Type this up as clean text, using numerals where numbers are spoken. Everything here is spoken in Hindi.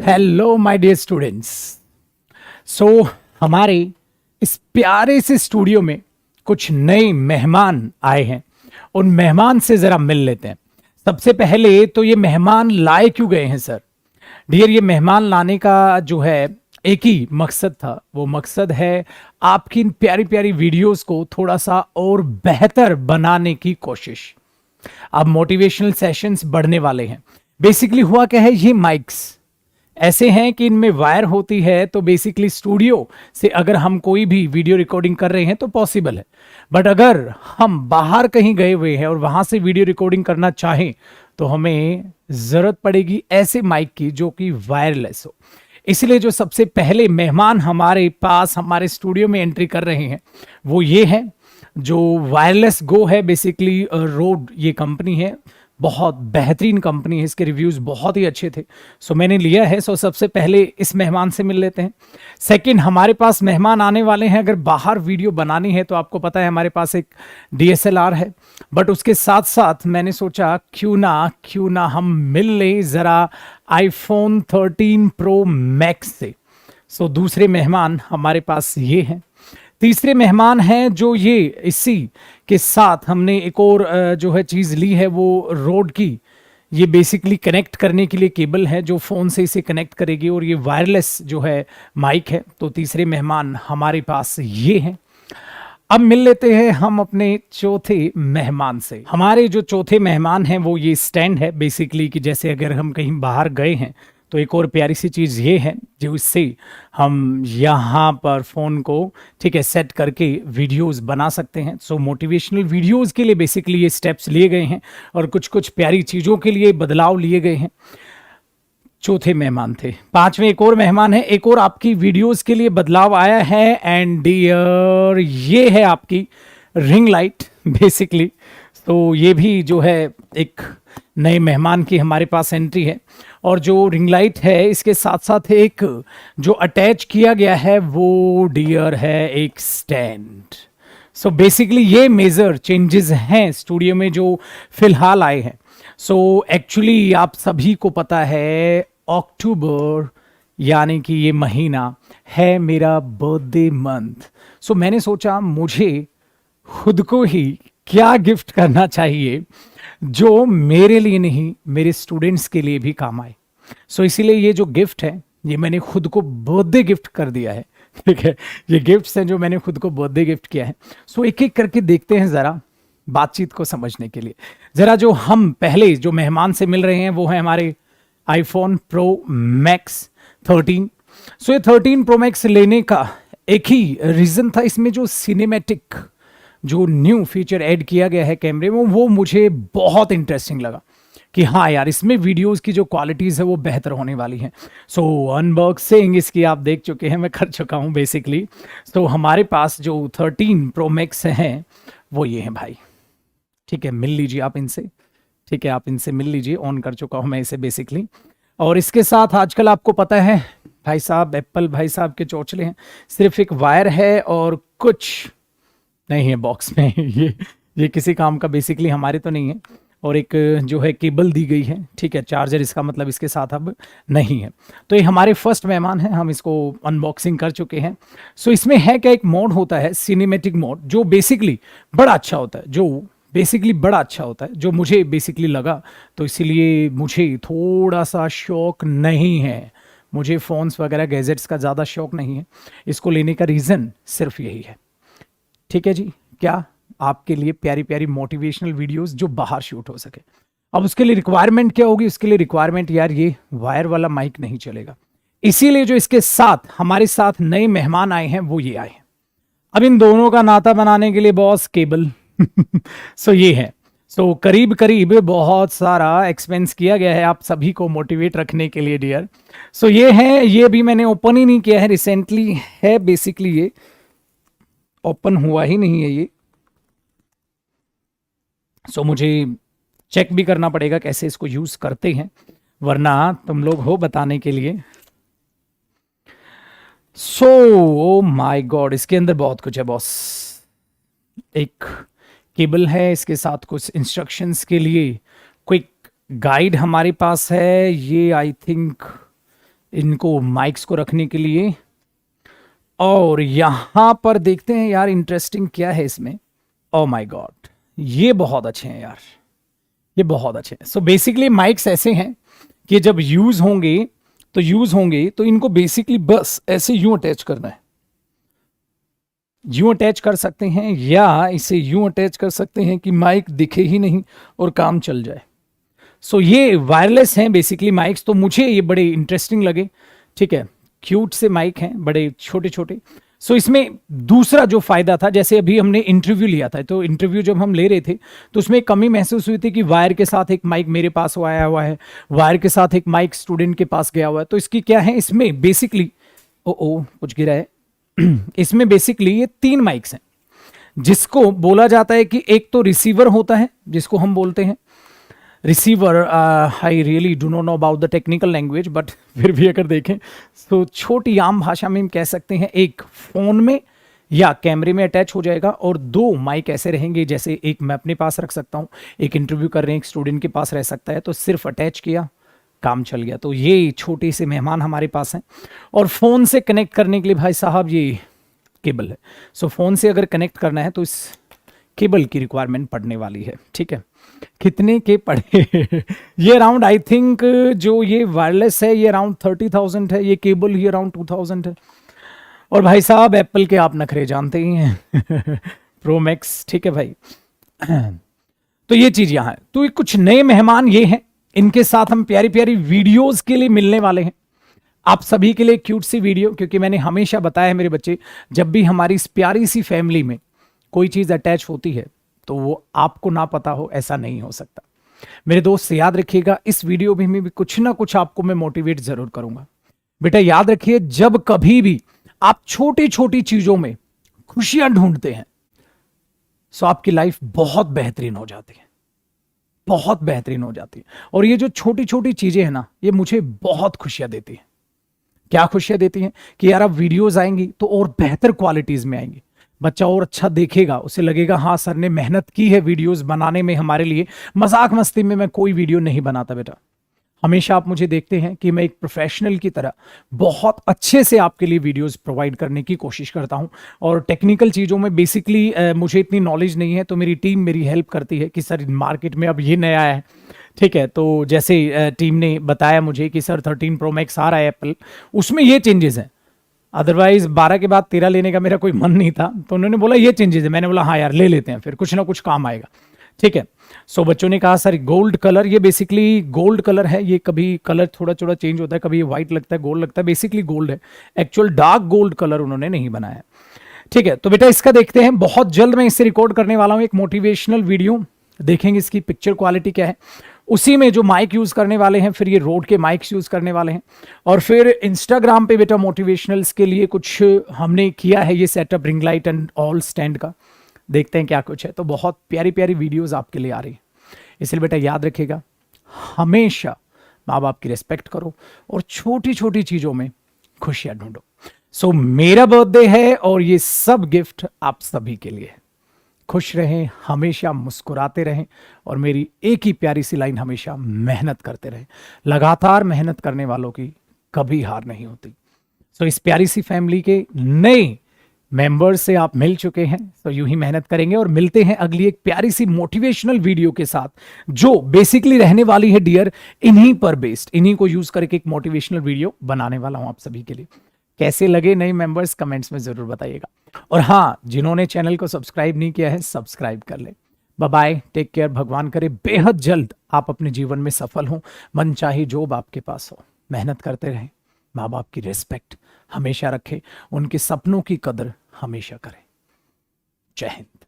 Hello my dear students. So हमारे इस प्यारे से स्टूडियो में कुछ नए मेहमान आए हैं। उन मेहमान से जरा मिल लेते हैं। सबसे पहले तो ये मेहमान लाए क्यों गए हैं सर? डियर, ये मेहमान लाने का जो है एक ही मकसद था। वो मकसद है आपकी इन प्यारी प्यारी वीडियोस को थोड़ा सा और बेहतर बनाने की कोशिश। अब मोटिवेशनल सेशंस बढ़ने वाले हैं। बेसिकली हुआ क्या है, ये माइक्स ऐसे हैं कि इनमें वायर होती है, तो बेसिकली स्टूडियो से अगर हम कोई भी वीडियो रिकॉर्डिंग कर रहे हैं तो पॉसिबल है। बट अगर हम बाहर कहीं गए हुए हैं और वहां से वीडियो रिकॉर्डिंग करना चाहें तो हमें जरूरत पड़ेगी ऐसे माइक की जो कि वायरलेस हो। इसलिए जो सबसे पहले मेहमान हमारे पास हमारे स्टूडियो में एंट्री कर रहे हैं वो ये है, जो वायरलेस गो है। बेसिकली रोड ये कंपनी है, बहुत बेहतरीन कंपनी है, इसके रिव्यूज बहुत ही अच्छे थे। सो मैंने लिया है। सो सबसे पहले इस मेहमान से मिल लेते हैं। सेकंड, हमारे पास मेहमान आने वाले हैं। अगर बाहर वीडियो बनानी है तो आपको पता है हमारे पास एक DSLR है, बट उसके साथ साथ मैंने सोचा क्यों ना हम मिल ले जरा iPhone 13 Pro Max से। सो दूसरे मेहमान हमारे पास ये हैं। तीसरे मेहमान हैं जो ये इसी के साथ हमने एक और जो है चीज़ ली है, वो रोड की ये बेसिकली कनेक्ट करने के लिए केबल है जो फ़ोन से इसे कनेक्ट करेगी, और ये वायरलेस जो है माइक है। तो तीसरे मेहमान हमारे पास ये हैं। अब मिल लेते हैं हम अपने चौथे मेहमान से। हमारे जो चौथे मेहमान हैं वो ये स्टैंड है बेसिकली, कि जैसे अगर हम कहीं बाहर गए हैं तो एक और प्यारी सी चीज़ ये है जो इससे हम यहाँ पर फ़ोन को ठीक है सेट करके वीडियोस बना सकते हैं। सो मोटिवेशनल वीडियोस के लिए बेसिकली ये स्टेप्स लिए गए हैं और कुछ कुछ प्यारी चीज़ों के लिए बदलाव लिए गए हैं। चौथे मेहमान थे। पांचवें एक और मेहमान है। एक और आपकी वीडियोस के लिए बदलाव आया है, एंड डियर ये है आपकी रिंग लाइट बेसिकली। तो ये भी जो है एक नए मेहमान की हमारे पास एंट्री है। और जो रिंग लाइट है इसके साथ साथ एक जो अटैच किया गया है वो डियर है एक स्टैंड। सो बेसिकली ये मेजर चेंजेस हैं स्टूडियो में जो फिलहाल आए हैं। सो एक्चुअली आप सभी को पता है अक्टूबर यानी कि ये महीना है मेरा बर्थडे मंथ। सो मैंने सोचा मुझे खुद को ही क्या गिफ्ट करना चाहिए जो मेरे लिए नहीं मेरे स्टूडेंट्स के लिए भी काम आए। सो इसीलिए ये जो गिफ्ट है ये मैंने खुद को बर्थडे गिफ्ट कर दिया है। ठीक है, ये गिफ्ट्स हैं जो मैंने खुद को बर्थडे गिफ्ट किया है। सो एक एक करके देखते हैं जरा बातचीत को समझने के लिए। जरा जो हम पहले जो मेहमान से मिल रहे हैं वो है हमारे iPhone Pro Max 13। सो ये 13 Pro Max लेने का एक ही रीजन था, इसमें जो सिनेमैटिक जो न्यू फीचर ऐड किया गया है कैमरे में वो मुझे बहुत इंटरेस्टिंग लगा कि हाँ यार इसमें वीडियोस की जो क्वालिटीज़ है वो बेहतर होने वाली हैं। सो अनबॉक्सिंग इसकी आप देख चुके हैं, मैं कर चुका हूँ बेसिकली। तो हमारे पास जो 13 Pro Max हैं वो ये हैं भाई। ठीक है, मिल लीजिए आप इनसे। ठीक है, आप इनसे मिल लीजिए। ऑन कर चुका हूँ मैं इसे बेसिकली। और इसके साथ आजकल आपको पता है भाई साहब एप्पल भाई साहब के चौचले हैं। सिर्फ एक वायर है और कुछ नहीं है बॉक्स में। ये किसी काम का बेसिकली हमारे तो नहीं है। और एक जो है केबल दी गई है। ठीक है, चार्जर इसका मतलब इसके साथ अब नहीं है। तो ये हमारे फर्स्ट मेहमान हैं, हम इसको अनबॉक्सिंग कर चुके हैं। सो इसमें है क्या, एक मोड होता है सिनेमैटिक मोड जो बेसिकली बड़ा अच्छा होता है, जो मुझे बेसिकली लगा। तो इसीलिए मुझे थोड़ा सा शौक नहीं है, मुझे फ़ोन्स वगैरह गैजेट्स का ज़्यादा शौक नहीं है। इसको लेने का रीज़न सिर्फ यही है। ठीक है जी, क्या आपके लिए प्यारी प्यारी मोटिवेशनल वीडियोस जो बाहर शूट हो सके। अब उसके लिए रिक्वायरमेंट क्या होगी? उसके लिए रिक्वायरमेंट यार ये वायर वाला माइक नहीं चलेगा। इसीलिए जो इसके साथ हमारे साथ नए मेहमान आए हैं वो ये आए हैं। अब इन दोनों का नाता बनाने के लिए बॉस केबल सो ये है। सो करीब करीब बहुत सारा एक्सपेंस किया गया है आप सभी को मोटिवेट रखने के लिए डियर। सो ये है, ये भी मैंने ओपन ही नहीं किया है, रिसेंटली है बेसिकली, ये ओपन हुआ ही नहीं है ये। सो मुझे चेक भी करना पड़ेगा कैसे इसको यूज करते हैं, वरना तुम लोग हो बताने के लिए। सो ओ माय गॉड, इसके अंदर बहुत कुछ है बॉस। एक केबल है, इसके साथ कुछ इंस्ट्रक्शंस के लिए क्विक गाइड हमारे पास है। ये आई थिंक इनको माइक्स को रखने के लिए। और यहां पर देखते हैं यार इंटरेस्टिंग क्या है इसमें। ओ माय गॉड, ये बहुत अच्छे हैं यार, ये बहुत अच्छे हैं। सो बेसिकली माइक्स ऐसे हैं कि जब यूज होंगे तो इनको बेसिकली बस ऐसे यूं अटैच करना है, यूं अटैच कर सकते हैं या इसे यूं अटैच कर सकते हैं कि माइक दिखे ही नहीं और काम चल जाए। सो ये वायरलेस हैं बेसिकली माइक्स, तो मुझे ये बड़े इंटरेस्टिंग लगे। ठीक है, क्यूट से माइक हैं, बड़े छोटे छोटे। सो इसमें दूसरा जो फायदा था, जैसे अभी हमने इंटरव्यू लिया था, तो इंटरव्यू जब हम ले रहे थे तो उसमें एक कमी महसूस हुई थी कि वायर के साथ एक माइक मेरे पास आया हुआ है, वायर के साथ एक माइक स्टूडेंट के पास गया हुआ है। तो इसकी क्या है, इसमें बेसिकली ओ कुछ गिरा है इसमें बेसिकली ये 3 माइक्स हैं, जिसको बोला जाता है कि एक तो रिसीवर होता है जिसको हम बोलते हैं receiver. I really do not know about the technical language, but फिर भी अगर देखें तो छोटी आम भाषा में हम कह सकते हैं एक फोन में या कैमरे में अटैच हो जाएगा, और 2 माइक ऐसे रहेंगे, जैसे एक मैं अपने पास रख सकता हूँ, एक इंटरव्यू कर रहे हैं एक स्टूडेंट के पास रह सकता है, तो सिर्फ अटैच किया काम चल गया। तो ये छोटे से मेहमान हमारे पास हैं। और फोन से कनेक्ट करने के लिए भाई साहब ये केबल है। सो फोन से अगर कनेक्ट करना है तो इस केबल की रिक्वायरमेंट पड़ने वाली है। ठीक है, कितने के पड़े ये अराउंड आई थिंक जो ये वायरलेस है ये अराउंड 30,000 है, ये केबल ही अराउंड 2,000 है। और भाई साहब एप्पल के आप नखरे जानते ही हैं प्रो मैक्स। ठीक है भाई तो ये चीज यहाँ है। तो कुछ नए मेहमान ये हैं, इनके साथ हम प्यारी प्यारी वीडियोस के लिए मिलने वाले हैं आप सभी के लिए। क्यूट सी वीडियो, क्योंकि मैंने हमेशा बताया है मेरे बच्चे, जब भी हमारी इस प्यारी सी फैमिली में कोई चीज अटैच होती है तो वो आपको ना पता हो, ऐसा नहीं हो सकता। मेरे दोस्त याद रखिएगा, इस वीडियो में भी कुछ ना कुछ आपको मैं मोटिवेट जरूर करूंगा। बेटा याद रखिए, जब कभी भी आप छोटी छोटी चीजों में खुशियां ढूंढते हैं तो आपकी लाइफ बहुत बेहतरीन हो जाती है, बहुत बेहतरीन हो जाती है। और ये जो छोटी छोटी चीजें हैं ना, ये मुझे बहुत खुशियां देती हैं। क्या खुशियां देती हैं कि यार अब वीडियोस आएंगी तो और बेहतर क्वालिटीज में आएंगी, बच्चा और अच्छा देखेगा, उसे लगेगा हाँ सर ने मेहनत की है वीडियोस बनाने में हमारे लिए। मजाक मस्ती में मैं कोई वीडियो नहीं बनाता बेटा, हमेशा आप मुझे देखते हैं कि मैं एक प्रोफेशनल की तरह बहुत अच्छे से आपके लिए वीडियोस प्रोवाइड करने की कोशिश करता हूं। और टेक्निकल चीज़ों में बेसिकली मुझे इतनी नॉलेज नहीं है, तो मेरी टीम मेरी हेल्प करती है कि सर मार्केट में अब ये नया है। ठीक है, तो जैसे टीम ने बताया मुझे कि सर 13 प्रो मैक्स आ रहा है एप्पल, उसमें ये चेंजेस हैं, अदरवाइज 12 के बाद 13 लेने का मेरा कोई मन नहीं था, तो उन्होंने बोला ये चेंजेस है। मैंने बोला हाँ यार ले लेते हैं, फिर कुछ ना कुछ काम आएगा। ठीक है, सो बच्चों ने कहा सर गोल्ड कलर, ये बेसिकली गोल्ड कलर है, ये कभी कलर थोड़ा थोड़ा चेंज होता है, कभी ये व्हाइट लगता है, गोल्ड लगता है, बेसिकली गोल्ड है, एक्चुअल डार्क गोल्ड कलर उन्होंने नहीं बनाया। ठीक है, तो बेटा इसका देखते हैं, बहुत जल्द मैं इसे रिकॉर्ड करने वाला हूं, एक मोटिवेशनल वीडियो देखेंगे, इसकी पिक्चर क्वालिटी क्या है, उसी में जो माइक यूज करने वाले हैं, फिर ये रोड के माइक्स यूज करने वाले हैं, और फिर इंस्टाग्राम पे बेटा मोटिवेशनल्स के लिए कुछ हमने किया है, ये setup ring light and all stand का, देखते हैं क्या कुछ है। तो बहुत प्यारी प्यारी वीडियोस आपके लिए आ रही है, इसलिए बेटा याद रखिएगा, हमेशा माँ बाप की रिस्पेक्ट करो और छोटी छोटी चीजों में खुशियां ढूंढो। सो मेरा बर्थडे है और ये सब गिफ्ट आप सभी के लिए है। खुश रहें, हमेशा मुस्कुराते रहें, और मेरी एक ही प्यारी सी लाइन हमेशा, मेहनत करते रहें। लगातार मेहनत करने वालों की कभी हार नहीं होती। सो इस प्यारी सी फैमिली के नए मेंबर्स से आप मिल चुके हैं, तो यूं ही मेहनत करेंगे और मिलते हैं अगली एक प्यारी सी मोटिवेशनल वीडियो के साथ, जो बेसिकली रहने वाली है डियर इन्हीं पर बेस्ड, इन्हीं को यूज करके एक मोटिवेशनल वीडियो बनाने वाला हूं आप सभी के लिए। कैसे लगे नए मेंबर्स कमेंट्स में जरूर बताइएगा, और हाँ जिन्होंने चैनल को सब्सक्राइब नहीं किया है सब्सक्राइब कर ले। बाय बाय, टेक केयर, भगवान करे बेहद जल्द आप अपने जीवन में सफल हो, मन चाहे जॉब आपके पास हो, मेहनत करते रहें, माँ बाप की रिस्पेक्ट हमेशा रखें, उनके सपनों की कदर हमेशा करें। जय हिंद।